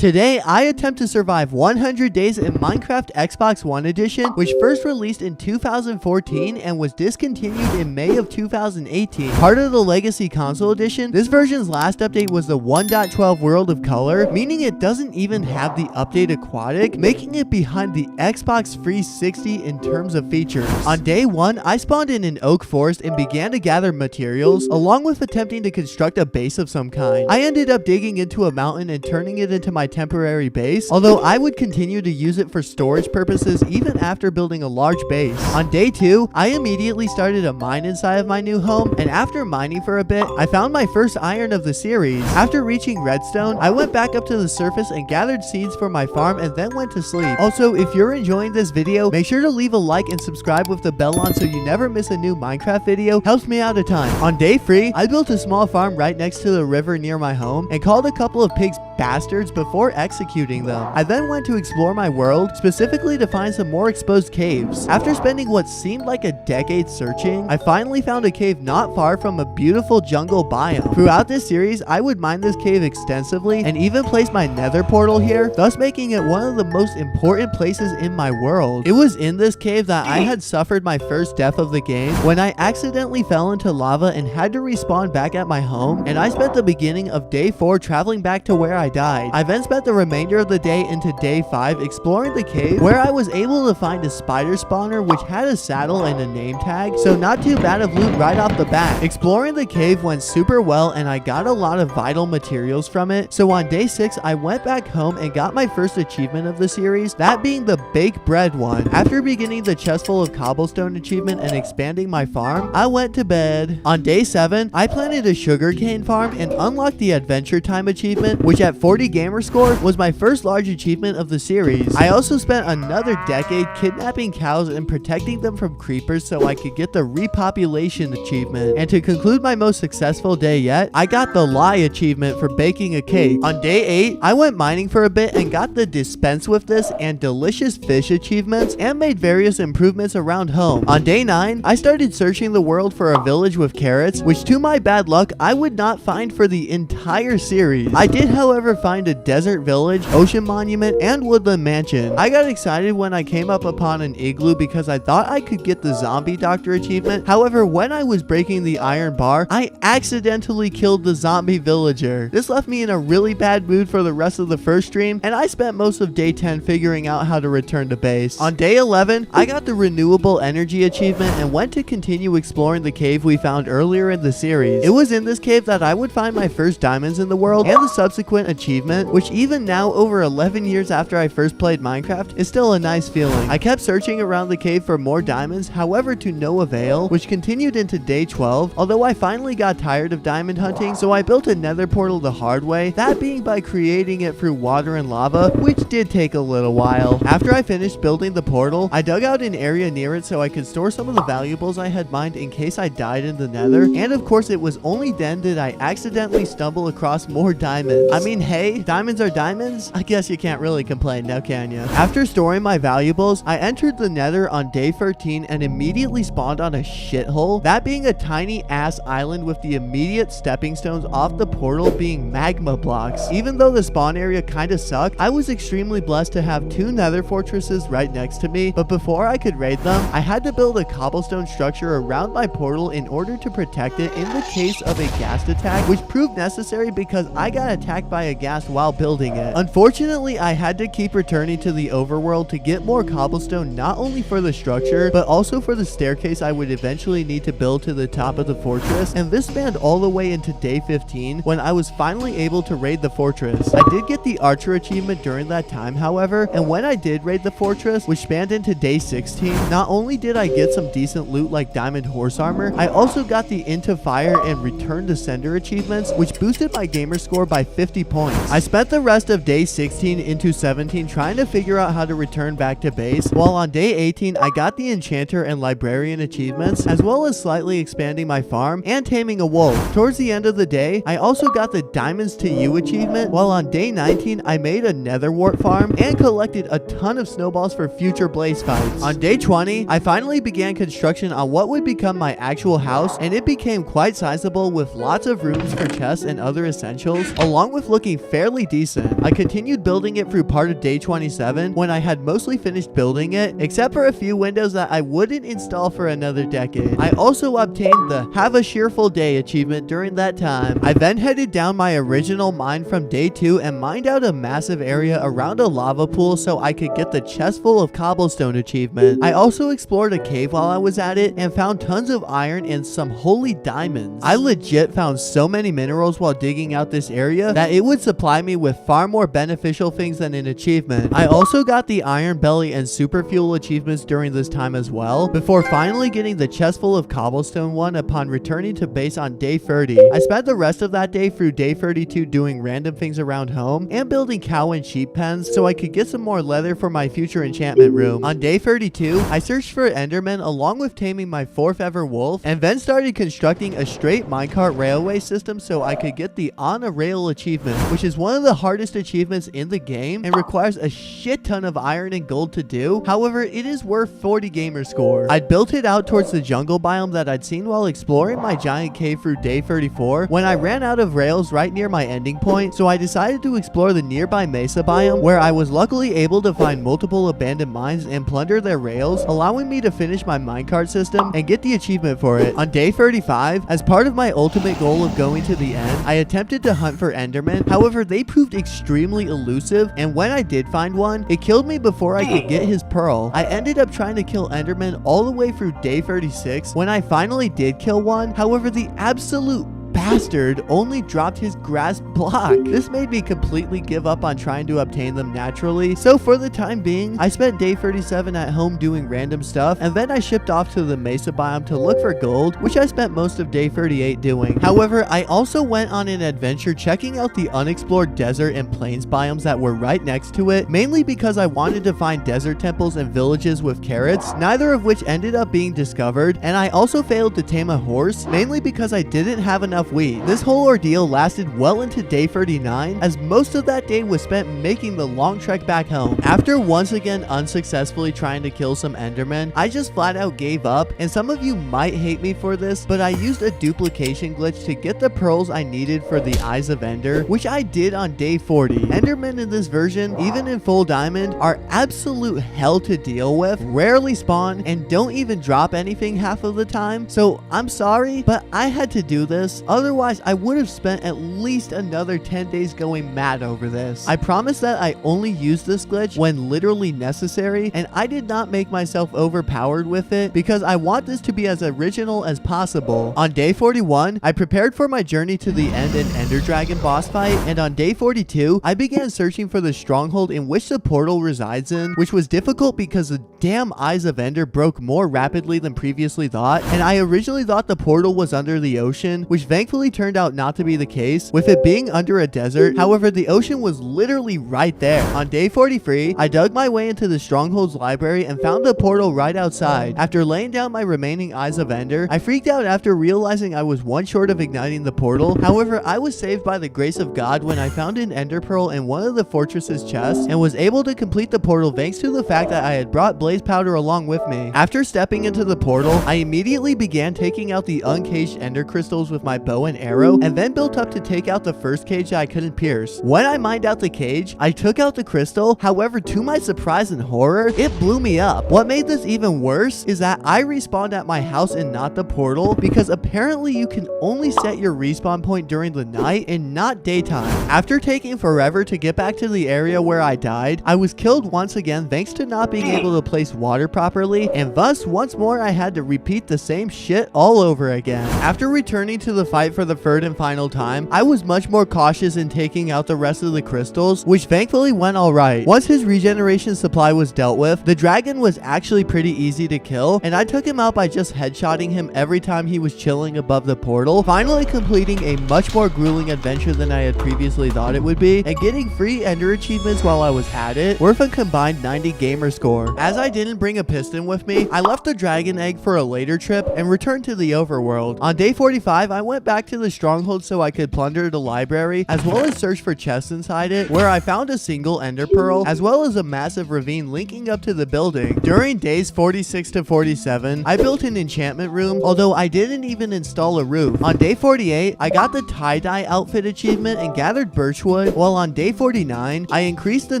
Today, I attempt to survive 100 days in Minecraft Xbox One Edition, which first released in 2014 and was discontinued in May of 2018. Part of the Legacy Console Edition, this version's last update was the 1.12 World of Color, meaning it doesn't even have the update Aquatic, making it behind the Xbox 360 in terms of features. On day 1, I spawned in an oak forest and began to gather materials, along with attempting to construct a base of some kind. I ended up digging into a mountain and turning it into my temporary base, although I would continue to use it for storage purposes even after building a large base. On day 2, I immediately started a mine inside of my new home, and after mining for a bit, I found my first iron of the series. After reaching redstone, I went back up to the surface and gathered seeds for my farm and then went to sleep. Also, if you're enjoying this video, make sure to leave a like and subscribe with the bell on so you never miss a new Minecraft video. Helps me out a ton. On day 3, I built a small farm right next to the river near my home and called a couple of pigs bastards before executing them. I then went to explore my world, specifically to find some more exposed caves. After spending what seemed like a decade searching, I finally found a cave not far from a beautiful jungle biome. Throughout this series, I would mine this cave extensively and even place my nether portal here, thus making it one of the most important places in my world. It was in this cave that I had suffered my first death of the game when I accidentally fell into lava and had to respawn back at my home, and I spent the beginning of day 4 traveling back to where I died. I then spent the remainder of the day into day 5 exploring the cave, where I was able to find a spider spawner which had a saddle and a name tag, so not too bad of loot right off the bat. Exploring the cave went super well and I got a lot of vital materials from it, so on day 6 I went back home and got my first achievement of the series, that being the bake bread one. After beginning the chest full of cobblestone achievement and expanding my farm, I went to bed. On day 7, I planted a sugarcane farm and unlocked the adventure time achievement, which at 40 gamer score was my first large achievement of the series. I also spent another decade kidnapping cows and protecting them from creepers so I could get the repopulation achievement. And to conclude my most successful day yet, I got the lie achievement for baking a cake. On day 8, I went mining for a bit and got the dispense with this and delicious fish achievements and made various improvements around home. On day 9, I started searching the world for a village with carrots, which to my bad luck, I would not find for the entire series. I did, however, find a desert village, ocean monument, and woodland mansion. I got excited when I came up upon an igloo because I thought I could get the zombie doctor achievement. However, when I was breaking the iron bar, I accidentally killed the zombie villager. This left me in a really bad mood for the rest of the first stream, and I spent most of day 10 figuring out how to return to base. On day 11, I got the renewable energy achievement and went to continue exploring the cave we found earlier in the series. It was in this cave that I would find my first diamonds in the world, and the subsequent achievement, which even now over 11 years after I first played Minecraft, is still a nice feeling. I kept searching around the cave for more diamonds, however to no avail, which continued into day 12, although I finally got tired of diamond hunting, so I built a nether portal the hard way, that being by creating it through water and lava, which did take a little while. After I finished building the portal, I dug out an area near it so I could store some of the valuables I had mined in case I died in the nether, and of course it was only then did I accidentally stumble across more diamonds. I mean, hey, diamonds are diamonds? I guess you can't really complain now, can you? After storing my valuables, I entered the nether on day 13 and immediately spawned on a shithole, that being a tiny ass island with the immediate stepping stones off the portal being magma blocks. Even though the spawn area kinda sucked, I was extremely blessed to have 2 nether fortresses right next to me, but before I could raid them, I had to build a cobblestone structure around my portal in order to protect it in the case of a ghast attack, which proved necessary because I got attacked by a ghast while building it. Unfortunately, I had to keep returning to the overworld to get more cobblestone, not only for the structure, but also for the staircase I would eventually need to build to the top of the fortress, and this spanned all the way into day 15 when I was finally able to raid the fortress. I did get the archer achievement during that time, however, and when I did raid the fortress, which spanned into day 16, not only did I get some decent loot like diamond horse armor, I also got the into fire and return to sender achievements, which boosted my gamer score by 50 points. I spent the rest of day 16 into 17 trying to figure out how to return back to base, while on day 18 I got the enchanter and librarian achievements, as well as slightly expanding my farm and taming a wolf. Towards the end of the day, I also got the diamonds to you achievement, while on day 19 I made a nether wart farm and collected a ton of snowballs for future blaze fights. On day 20, I finally began construction on what would become my actual house, and it became quite sizable with lots of rooms for chests and other essentials, along with looking fairly decent decent. I continued building it through part of day 27 when I had mostly finished building it, except for a few windows that I wouldn't install for another decade. I also obtained the Have a Cheerful Day achievement during that time. I then headed down my original mine from day 2 and mined out a massive area around a lava pool so I could get the chest full of cobblestone achievement. I also explored a cave while I was at it and found tons of iron and some holy diamonds. I legit found so many minerals while digging out this area that it would supply me with far more beneficial things than an achievement. I also got the iron belly and super fuel achievements during this time as well, before finally getting the chest full of cobblestone one upon returning to base on day 30. I spent the rest of that day through day 32 doing random things around home and building cow and sheep pens so I could get some more leather for my future enchantment room. On day 32, I searched for endermen along with taming my 4th ever wolf, and then started constructing a straight minecart railway system so I could get the On a Rail achievement, which is one of the hardest achievements in the game and requires a shit ton of iron and gold to do. However, it is worth 40 gamer score. I'd built it out towards the jungle biome that I'd seen while exploring my giant cave through day 34 when I ran out of rails right near my ending point, so I decided to explore the nearby mesa biome where I was luckily able to find multiple abandoned mines and plunder their rails, allowing me to finish my minecart system and get the achievement for it. On day 35, as part of my ultimate goal of going to the end, I attempted to hunt for endermen. However, they proved extremely elusive, and when I did find one, it killed me before I could get his pearl. I ended up trying to kill endermen all the way through day 36 when I finally did kill one. However, the absolute bastard only dropped his grass block. This made me completely give up on trying to obtain them naturally, so for the time being, I spent day 37 at home doing random stuff, and then I shipped off to the mesa biome to look for gold, which I spent most of day 38 doing. However, I also went on an adventure checking out the unexplored desert and plains biomes that were right next to it, mainly because I wanted to find desert temples and villages with carrots, neither of which ended up being discovered, and I also failed to tame a horse, mainly because I didn't have enough wheat. This whole ordeal lasted well into day 39, as most of that day was spent making the long trek back home. After once again unsuccessfully trying to kill some endermen, I just flat out gave up, and some of you might hate me for this, but I used a duplication glitch to get the pearls I needed for the Eyes of Ender, which I did on day 40. Endermen in this version, even in full diamond, are absolute hell to deal with, rarely spawn, and don't even drop anything half of the time, so I'm sorry, but I had to do this. Otherwise, I would have spent at least another 10 days going mad over this. I promise that I only used this glitch when literally necessary, and I did not make myself overpowered with it because I want this to be as original as possible. On day 41, I prepared for my journey to the end and Ender Dragon boss fight, and on day 42, I began searching for the stronghold in which the portal resides in, which was difficult because the damn Eyes of Ender broke more rapidly than previously thought, and I originally thought the portal was under the ocean, which thankfully turned out not to be the case, with it being under a desert. However, the ocean was literally right there. On day 43, I dug my way into the stronghold's library and found a portal right outside. After laying down my remaining Eyes of Ender, I freaked out after realizing I was one short of igniting the portal. However, I was saved by the grace of God when I found an ender pearl in one of the fortress's chests and was able to complete the portal thanks to the fact that I had brought blaze powder along with me. After stepping into the portal, I immediately began taking out the uncaged ender crystals with my bow and arrow, and then built up to take out the first cage that I couldn't pierce. When I mined out the cage, I took out the crystal. However, to my surprise and horror, it blew me up. What made this even worse is that I respawned at my house and not the portal, because apparently you can only set your respawn point during the night and not daytime. After taking forever to get back to the area where I died, I was killed once again thanks to not being able to place water properly, and thus once more I had to repeat the same shit all over again. After returning to the fight for the third and final time, I was much more cautious in taking out the rest of the crystals, which thankfully went alright. Once his regeneration supply was dealt with, the dragon was actually pretty easy to kill, and I took him out by just headshotting him every time he was chilling above the portal, finally completing a much more grueling adventure than I had previously thought it would be, and getting free ender achievements while I was at it, worth a combined 90 gamer score. As I didn't bring a piston with me, I left the dragon egg for a later trip and returned to the overworld. On day 45, I went back to the stronghold so I could plunder the library, as well as search for chests inside it, where I found a single ender pearl, as well as a massive ravine linking up to the building. During days 46 to 47, I built an enchantment room, although I didn't even install a roof. On day 48, I got the tie-dye outfit achievement and gathered birchwood, while on day 49, I increased the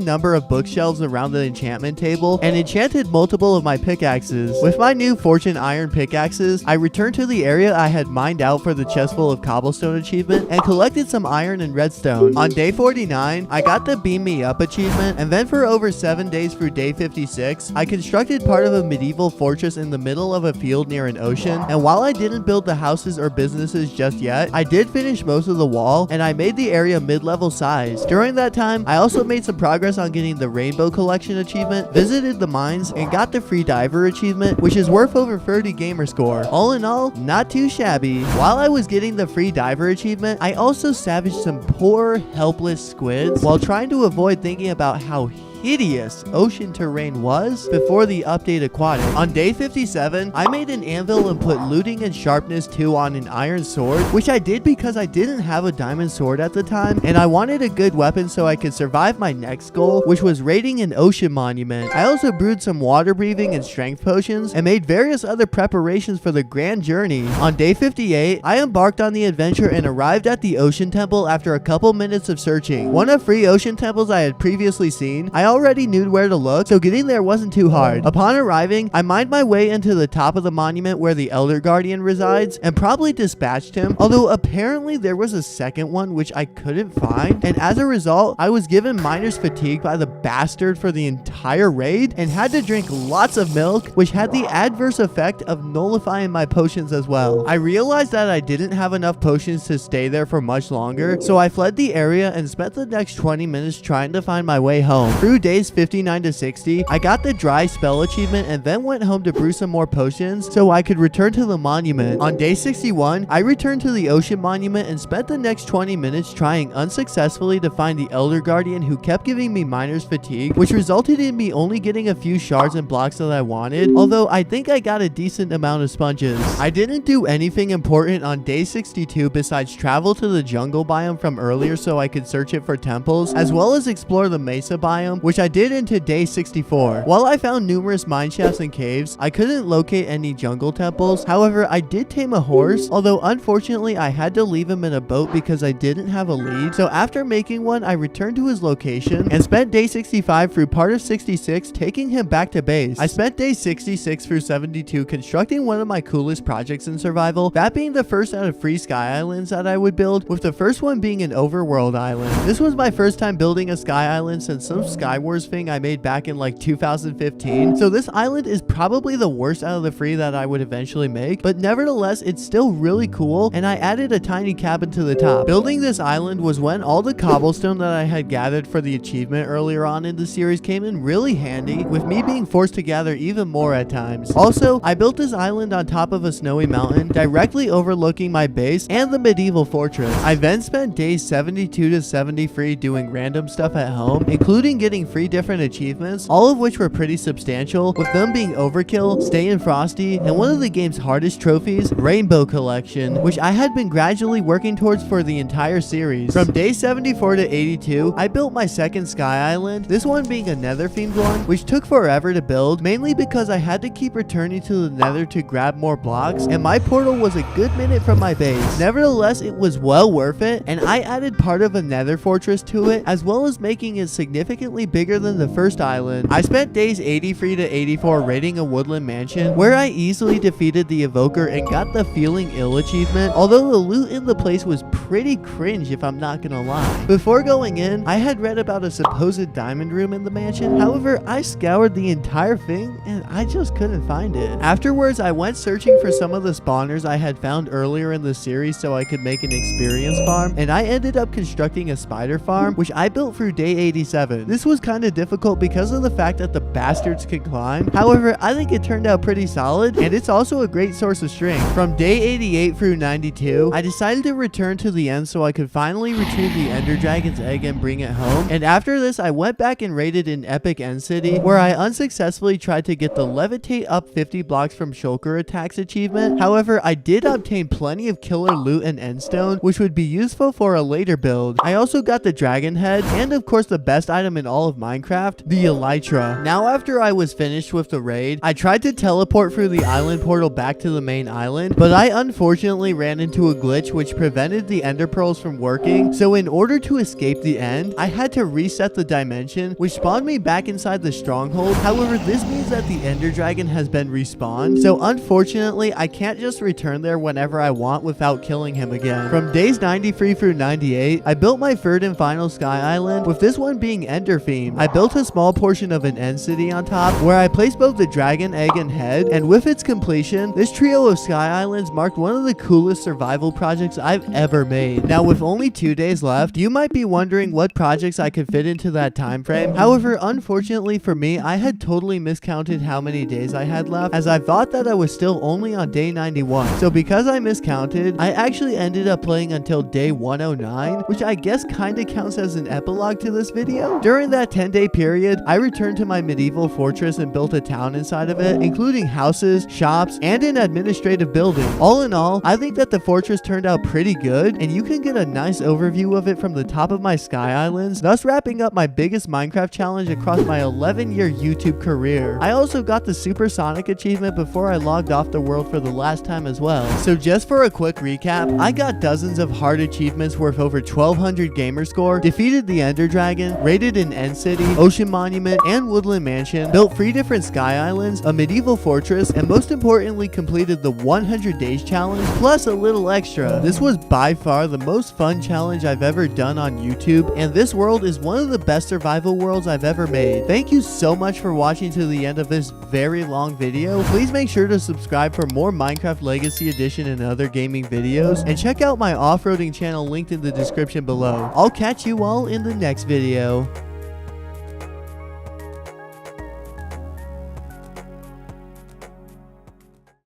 number of bookshelves around the enchantment table and enchanted multiple of my pickaxes. With my new fortune iron pickaxes, I returned to the area I had mined out for the chest full of cobblestone achievement and collected some iron and redstone. On day 49, I got the beam me up achievement, and then for over 7 days through day 56, I constructed part of a medieval fortress in the middle of a field near an ocean, and while I didn't build the houses or businesses just yet, I did finish most of the wall, and I made the area mid-level size. During that time, I also made some progress on getting the rainbow collection achievement, visited the mines, and got the free diver achievement, which is worth over 30 gamer score. All in all, not too shabby. While I was getting the free diver achievement, I also savaged some poor, helpless squids while trying to avoid thinking about how hideous ocean terrain was before the update aquatic. On day 57, I made an anvil and put looting and sharpness 2 on an iron sword, which I did because I didn't have a diamond sword at the time, and I wanted a good weapon so I could survive my next goal, which was raiding an ocean monument. I also brewed some water breathing and strength potions and made various other preparations for the grand journey. On day 58, I embarked on the adventure and arrived at the ocean temple after a couple minutes of searching. One of 3 ocean temples I had previously seen, I already knew where to look, so getting there wasn't too hard. Upon arriving, I mined my way into the top of the monument where the Elder Guardian resides and probably dispatched him, although apparently there was a second one which I couldn't find, and as a result, I was given miner's fatigue by the bastard for the entire raid and had to drink lots of milk, which had the adverse effect of nullifying my potions as well. I realized that I didn't have enough potions to stay there for much longer, so I fled the area and spent the next 20 minutes trying to find my way home. Through days 59 to 60, I got the dry spell achievement and then went home to brew some more potions so I could return to the monument. On day 61, I returned to the ocean monument and spent the next 20 minutes trying unsuccessfully to find the Elder Guardian, who kept giving me miner's fatigue, which resulted in me only getting a few shards and blocks that I wanted, although I think I got a decent amount of sponges. I didn't do anything important on day 62 besides travel to the jungle biome from earlier so I could search it for temples, as well as explore the mesa biome, which I did into day 64. While I found numerous mine shafts and caves, I couldn't locate any jungle temples. However, I did tame a horse, although unfortunately I had to leave him in a boat because I didn't have a lead. So after making one, I returned to his location and spent day 65 through part of 66 taking him back to base. I spent day 66 through 72 constructing one of my coolest projects in survival, that being the first out of 3 sky islands that I would build, with the first one being an overworld island. This was my first time building a sky island since some Skywars thing I made back in like 2015, so this island is probably the worst out of the 3 that I would eventually make, but nevertheless it's still really cool, and I added a tiny cabin to the top. Building this island was when all the cobblestone that I had gathered for the achievement earlier on in the series came in really handy, with me being forced to gather even more at times. Also, I built this island on top of a snowy mountain directly overlooking my base and the medieval fortress. I then spent days 72 to 73 doing random stuff at home, including getting 3 different achievements, all of which were pretty substantial, with them being Overkill, Stay in Frosty, and one of the game's hardest trophies, Rainbow Collection, which I had been gradually working towards for the entire series. From day 74 to 82, I built my second sky island, this one being a nether themed one, which took forever to build, mainly because I had to keep returning to the nether to grab more blocks, and my portal was a good minute from my base. Nevertheless, it was well worth it, and I added part of a nether fortress to it, as well as making it significantly bigger than the first island. I spent days 83 to 84 raiding a woodland mansion, where I easily defeated the evoker and got the Feeling Ill achievement, although the loot in the place was pretty cringe if I'm not gonna lie. Before going in, I had read about a supposed diamond room in the mansion, however I scoured the entire thing and I just couldn't find it. Afterwards, I went searching for some of the spawners I had found earlier in the series so I could make an experience farm, and I ended up constructing a spider farm, which I built through day 87. This was was kind of difficult because of the fact that the bastards could climb. However, I think it turned out pretty solid, and it's also a great source of strength. From day 88 through 92, I decided to return to the end so I could finally retrieve the Ender Dragon's egg and bring it home. And after this, I went back and raided an epic end city where I unsuccessfully tried to get the levitate up 50 blocks from shulker attacks achievement. However, I did obtain plenty of killer loot and endstone, which would be useful for a later build. I also got the dragon head, and of course the best item in all of Minecraft, the elytra. Now after I was finished with the raid, I tried to teleport through the island portal back to the main island, but I unfortunately ran into a glitch which prevented the ender pearls from working. So in order to escape the end, I had to reset the dimension, which spawned me back inside the stronghold. However, this means that the ender dragon has been respawned, so unfortunately I can't just return there whenever I want without killing him again. From days 93 through 98, I built my third and final sky island, with this one being ender themed. I built a small portion of an end city on top where I placed both the dragon egg and head, and with its completion, this trio of sky islands marked one of the coolest survival projects I've ever made. Now with only 2 days left, you might be wondering what projects I could fit into that time frame. However, unfortunately for me, I had totally miscounted how many days I had left, as I thought that I was still only on day 91. So because I miscounted, I actually ended up playing until day 109, which I guess kinda counts as an epilogue to this video. During that 10-day period, I returned to my medieval fortress and built a town inside of it, including houses, shops, and an administrative building. All in all, I think that the fortress turned out pretty good, and you can get a nice overview of it from the top of my sky islands, thus wrapping up my biggest Minecraft challenge across my 11-year YouTube career. I also got the supersonic achievement before I logged off the world for the last time as well. So just for a quick recap, I got dozens of hard achievements worth over 1200 gamer score, defeated the ender dragon, raided an end city, ocean monument, and woodland mansion, built 3 different sky islands, a medieval fortress, and most importantly completed the 100 days challenge, plus a little extra. This was by far the most fun challenge I've ever done on YouTube, and this world is one of the best survival worlds I've ever made. Thank you so much for watching to the end of this very long video. Please make sure to subscribe for more Minecraft Legacy Edition and other gaming videos, and check out my off-roading channel linked in the description below. I'll catch you all in the next video.